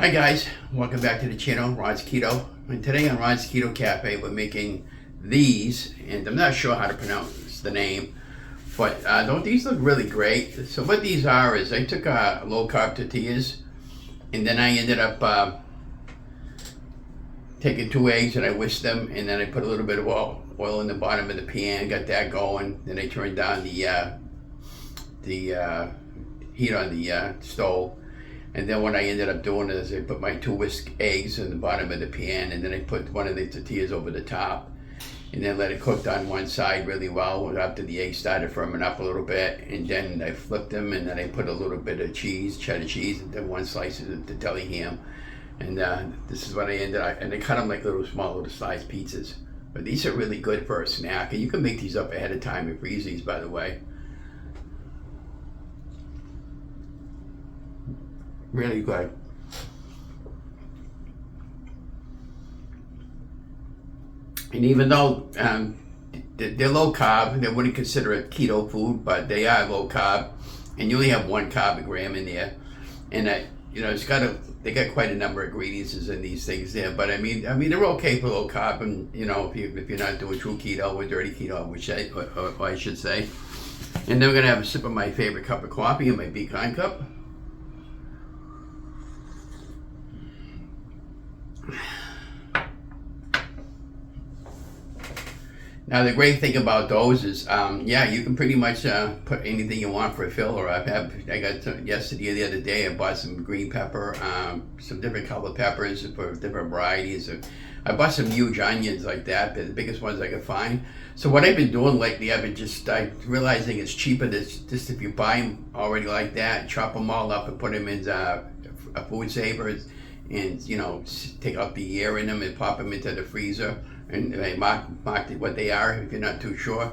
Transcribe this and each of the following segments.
Hi guys, welcome back to the channel, Rod's Keto. And today on Rod's Keto Cafe we're making these, and I'm not sure how to pronounce the name, but don't these look really great? So what these are is I took low-carb tortillas, and then I ended up taking 2 eggs and I whisked them, and then I put a little bit of oil in the bottom of the pan, got that going. Then I turned down the heat on the stove. And then what I ended up doing is I put my 2 whisked eggs in the bottom of the pan, and then I put one of the tortillas over the top, and then let it cook on one side really well after the eggs started firming up a little bit. And then I flipped them, and then I put a little bit of cheese, cheddar cheese, and then 1 slice of the deli ham. And this is what I ended up, and I cut them like small little sized pizzas. But these are really good for a snack, and you can make these up ahead of time and freeze these, by the way. Really good. And even though they're low carb, they wouldn't consider it keto food, but they are low carb, and you only have 1 carb a gram in there. And they got quite a number of ingredients in these things there. But I mean they're okay for low carb, and if you're not doing true keto or dirty keto, which I should say. And then we're gonna have a sip of my favorite cup of coffee in my pecan cup. Now the great thing about those is, you can pretty much put anything you want for a filler. I got yesterday or the other day. I bought some green pepper, some different colored peppers for different varieties. I bought some huge onions like that, the biggest ones I could find. So what I've been doing lately, I've been just realizing it's cheaper just if you buy them already like that, chop them all up and put them in a food saver, and take out the air in them and pop them into the freezer. And they mark what they are if you're not too sure,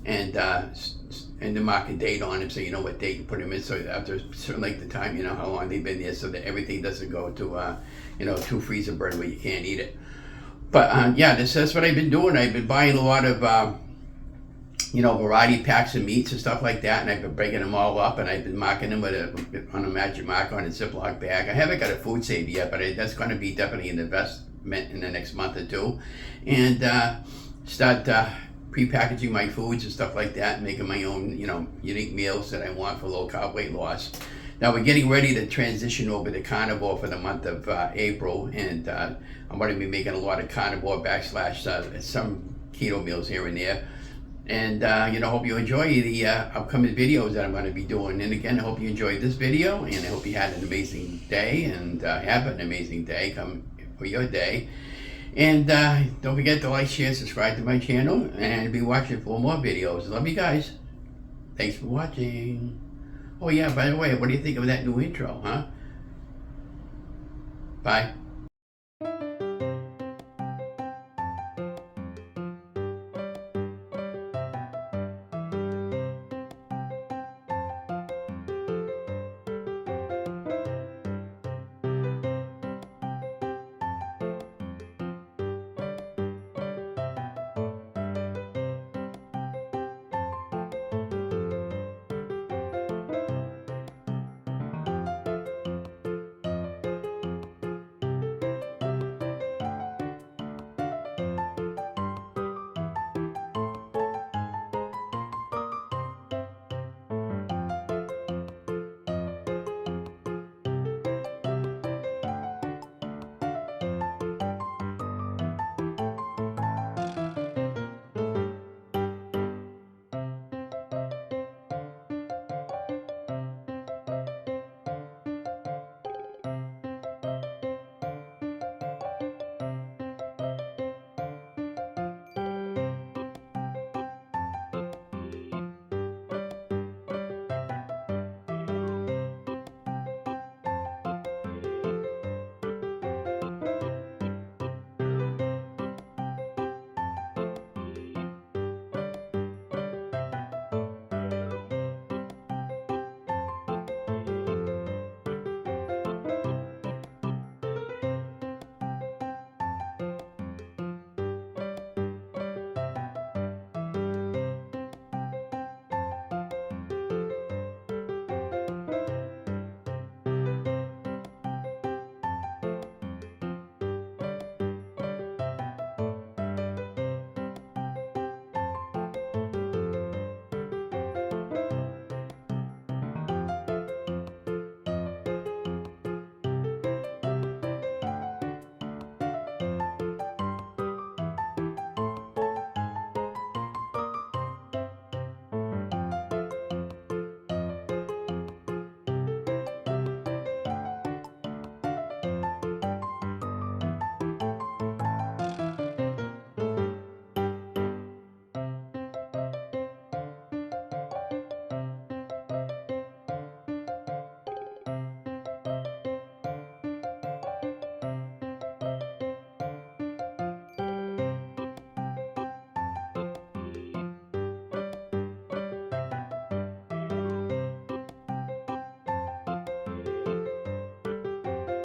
and then mark a date on them so you know what date you put them in. So after a certain length of time, you know how long they've been there, so that everything doesn't go to too freezer burn where you can't eat it. But that's what I've been doing. I've been buying a lot of variety packs of meats and stuff like that, and I've been breaking them all up, and I've been marking them on a magic marker on a Ziploc bag. I haven't got a food saver yet, but that's going to be definitely an investment in the next month or two, and start pre-packaging my foods and stuff like that, and making my own unique meals that I want for low carb weight loss. Now we're getting ready to transition over to carnivore for the month of April, and I'm going to be making a lot of carnivore / some keto meals here and there. And hope you enjoy the upcoming videos that I'm going to be doing. And again, I hope you enjoyed this video, and I hope you had an amazing day, and have an amazing day come for your day. And don't forget to like, share, subscribe to my channel, and be watching for more videos. Love you guys. Thanks for watching. Oh yeah, by the way, what do you think of that new intro, huh? Bye.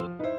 you.